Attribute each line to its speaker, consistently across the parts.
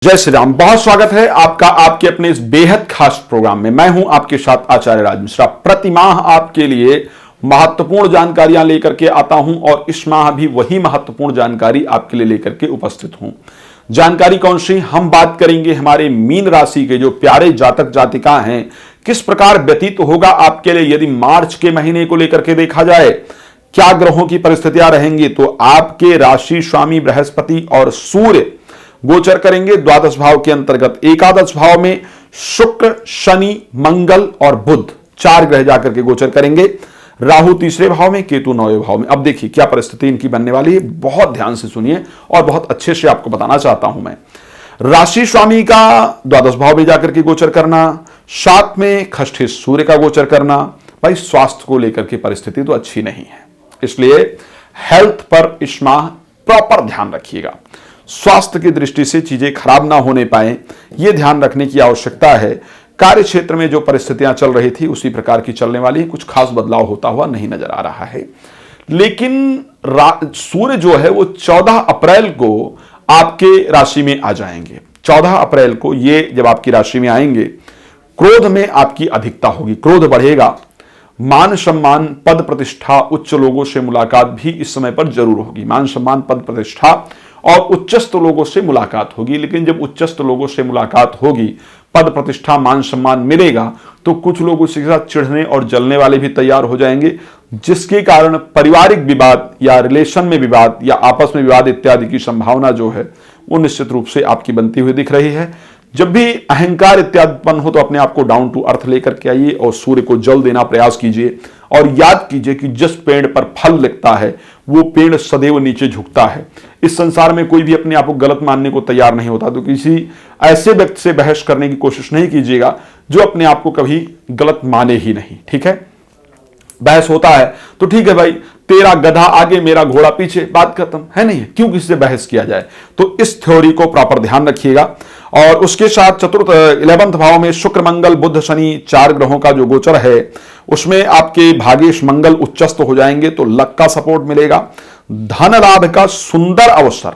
Speaker 1: जय श्री राम। बहुत स्वागत है आपका आपके अपने इस बेहद खास प्रोग्राम में। मैं हूं आपके साथ आचार्य राज मिश्रा। प्रति माह आपके लिए महत्वपूर्ण जानकारियां लेकर के आता हूं और इस माह भी वही महत्वपूर्ण जानकारी आपके लिए लेकर के उपस्थित हूं। जानकारी कौन सी? हम बात करेंगे हमारे मीन राशि के जो प्यारे जातक जातिका हैं, किस प्रकार व्यतीत होगा आपके लिए यदि मार्च के महीने को लेकर के देखा जाए, क्या ग्रहों की परिस्थितियां रहेंगी। तो आपके राशि स्वामी बृहस्पति और सूर्य गोचर करेंगे द्वादश भाव के अंतर्गत। एकादश भाव में शुक्र, शनि, मंगल और बुध चार ग्रह जाकर के गोचर करेंगे। राहु तीसरे भाव में, केतु नौवें भाव में। अब देखिए क्या परिस्थिति इनकी बनने वाली है, बहुत ध्यान से सुनिए और बहुत अच्छे से आपको बताना चाहता हूं मैं। राशि स्वामी का द्वादश भाव में जाकर के गोचर करना, साथ में खष्ठे सूर्य का गोचर करना। भाई स्वास्थ्य को लेकर के परिस्थिति तो अच्छी नहीं है, इसलिए हेल्थ पर इस माह प्रॉपर ध्यान रखिएगा। स्वास्थ्य की दृष्टि से चीजें खराब ना होने पाए, यह ध्यान रखने की आवश्यकता है। कार्य क्षेत्र में जो परिस्थितियां चल रही थी उसी प्रकार की चलने वाली है, कुछ खास बदलाव होता हुआ नहीं नजर आ रहा है। लेकिन सूर्य जो है वो 14 अप्रैल को आपके राशि में आ जाएंगे। 14 अप्रैल को ये जब आपकी राशि में आएंगे, क्रोध में आपकी अधिकता होगी, क्रोध बढ़ेगा। मान सम्मान, पद प्रतिष्ठा, उच्च लोगों से मुलाकात भी इस समय पर जरूर होगी। मान सम्मान, पद प्रतिष्ठा और उच्चस्थ लोगों से मुलाकात होगी। लेकिन जब उच्चस्थ लोगों से मुलाकात होगी, पद प्रतिष्ठा, मान सम्मान मिलेगा, तो कुछ लोग उसके साथ चिढ़ने और जलने वाले भी तैयार हो जाएंगे, जिसके कारण पारिवारिक विवाद या रिलेशन में विवाद या आपस में विवाद इत्यादि की संभावना जो है वो निश्चित रूप से आपकी बनती हुई दिख रही है। जब भी अहंकार इत्यादि उत्पन्न हो तो अपने आप को डाउन टू अर्थ लेकर के आइए और सूर्य को जल देना प्रयास कीजिए। और याद कीजिए कि जिस पेड़ पर फल लगता है वो पेड़ सदैव नीचे झुकता है। इस संसार में कोई भी अपने आप को गलत मानने को तैयार नहीं होता, तो किसी ऐसे व्यक्ति से बहस करने की कोशिश नहीं कीजिएगा जो अपने आप को कभी गलत माने ही नहीं। ठीक है, बहस होता है तो ठीक है भाई, तेरा गधा आगे मेरा घोड़ा पीछे, बात खत्म है। नहीं, क्यों किसी से बहस किया जाए। तो इस थ्योरी को प्रॉपर ध्यान रखिएगा। और उसके साथ चतुर्थ 11वें भाव में शुक्र, मंगल, बुध, शनि चार ग्रहों का जो गोचर है उसमें आपके भागेश मंगल उच्चस्थ हो जाएंगे, तो लक का सपोर्ट मिलेगा। धन लाभ का सुंदर अवसर,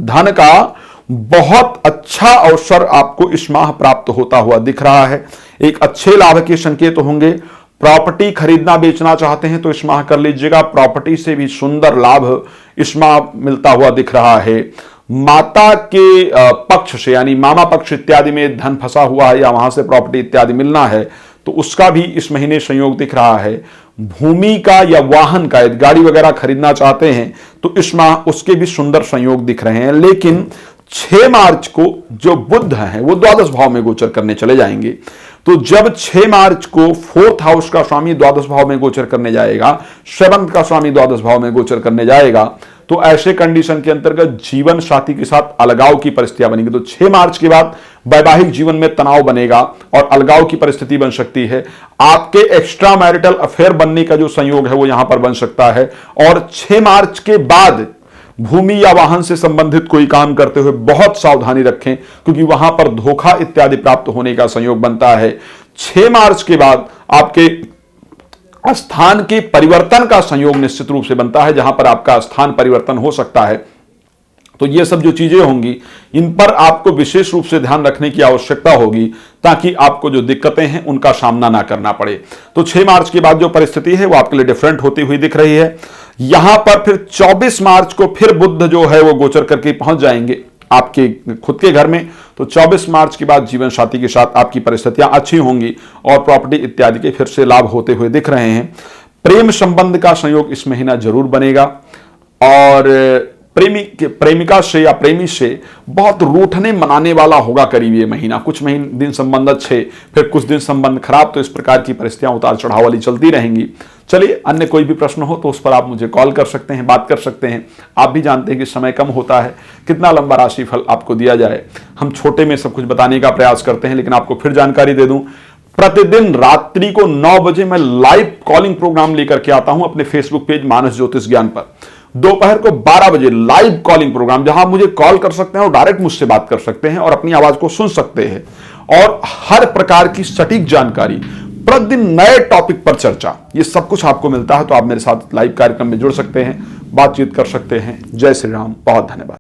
Speaker 1: धन का बहुत अच्छा अवसर आपको इस माह प्राप्त होता हुआ दिख रहा है। एक अच्छे लाभ के संकेत होंगे। प्रॉपर्टी खरीदना बेचना चाहते हैं तो इस माह कर लीजिएगा, प्रॉपर्टी से भी सुंदर लाभ इस माह मिलता हुआ दिख रहा है। माता के पक्ष से यानी मामा पक्ष इत्यादि में धन फंसा हुआ है या वहां से प्रॉपर्टी इत्यादि मिलना है तो उसका भी इस महीने संयोग दिख रहा है। भूमि का या वाहन का, गाड़ी वगैरह खरीदना चाहते हैं तो इस माह उसके भी सुंदर संयोग दिख रहे हैं। लेकिन 6 मार्च को जो बुध हैं वो द्वादश भाव में गोचर करने चले जाएंगे। तो जब 6 मार्च को 4th हाउस का स्वामी द्वादश भाव में गोचर करने जाएगा, 7th का स्वामी द्वादश भाव में गोचर करने जाएगा, तो ऐसे कंडीशन के अंतर्गत जीवन साथी के साथ अलगाव की परिस्थितियां बनेंगी। तो 6 मार्च के बाद वैवाहिक जीवन में तनाव बनेगा और अलगाव की परिस्थिति बन सकती है। आपके एक्स्ट्रा मैरिटल अफेयर बनने का जो संयोग है वो यहां पर बन सकता है। और 6 मार्च के बाद भूमि या वाहन से संबंधित कोई काम करते हुए बहुत सावधानी रखें, क्योंकि वहां पर धोखा इत्यादि प्राप्त होने का संयोग बनता है। 6 मार्च के बाद आपके स्थान के परिवर्तन का संयोग निश्चित रूप से बनता है, जहां पर आपका स्थान परिवर्तन हो सकता है। तो ये सब जो चीजें होंगी इन पर आपको विशेष रूप से ध्यान रखने की आवश्यकता होगी, ताकि आपको जो दिक्कतें हैं उनका सामना ना करना पड़े। तो 6 मार्च के बाद जो परिस्थिति है वो आपके लिए डिफरेंट होती हुई दिख रही है। यहां पर फिर 24 मार्च को फिर बुध जो है वो गोचर करके पहुंच जाएंगे आपके खुद के घर में। तो 24 मार्च के बाद जीवन साथी के साथ आपकी परिस्थितियां अच्छी होंगी और प्रॉपर्टी इत्यादि के फिर से लाभ होते हुए दिख रहे हैं। प्रेम संबंध का संयोग इस महीना जरूर बनेगा और प्रेमिका से या प्रेमी से बहुत रूठने मनाने वाला होगा करीब ये महीना। कुछ दिन संबंध अच्छे, फिर कुछ दिन संबंध खराब, तो इस प्रकार की परिस्थितियां उतार चढ़ाव वाली चलती रहेंगी। चलिए, अन्य कोई भी प्रश्न हो तो उस पर आप मुझे कॉल कर सकते हैं, बात कर सकते हैं। आप भी जानते हैं कि समय कम होता है, कितना लंबा राशिफल आपको दिया जाए। हम छोटे में सब कुछ बताने का प्रयास करते हैं, लेकिन आपको फिर जानकारी दे दूं, प्रतिदिन रात्रि को 9 बजे मैं लाइव कॉलिंग प्रोग्राम लेकर के आता हूं अपने फेसबुक पेज मानस ज्योतिष ज्ञान पर। दोपहर को 12 बजे लाइव कॉलिंग प्रोग्राम, जहां आप मुझे कॉल कर सकते हैं और डायरेक्ट मुझसे बात कर सकते हैं और अपनी आवाज को सुन सकते हैं। और हर प्रकार की सटीक जानकारी, प्रतिदिन नए टॉपिक पर चर्चा, ये सब कुछ आपको मिलता है। तो आप मेरे साथ लाइव कार्यक्रम में जुड़ सकते हैं, बातचीत कर सकते हैं। जय श्री राम, बहुत धन्यवाद।